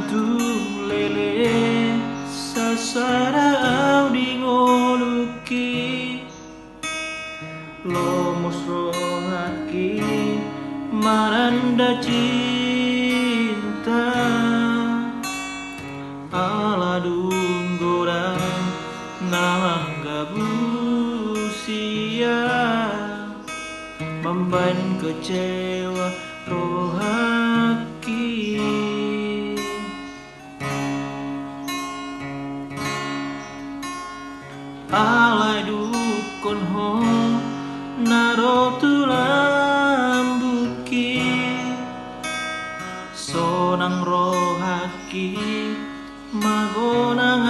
tu lele sasarau di ngoluki lomos rohaki maranda cinta ala dunggora nangga busia memban kecewa rohaki alai dukun ho naro tulambuki sonang rohaki magonang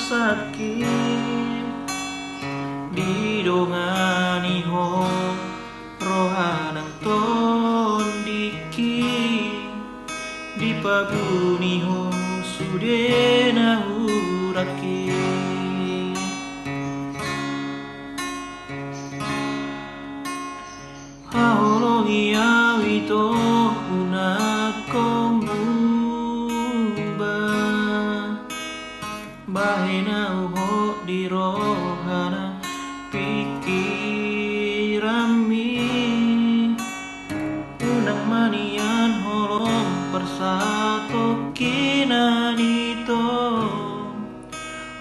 sakit didongani ho rohanang tondiki dipaguni ho sudena huraki haolongi awito unakomba bahena uho di rohana pikirami unang manian holong persatu kinanito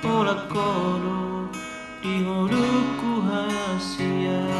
olak kodo di holuku hasia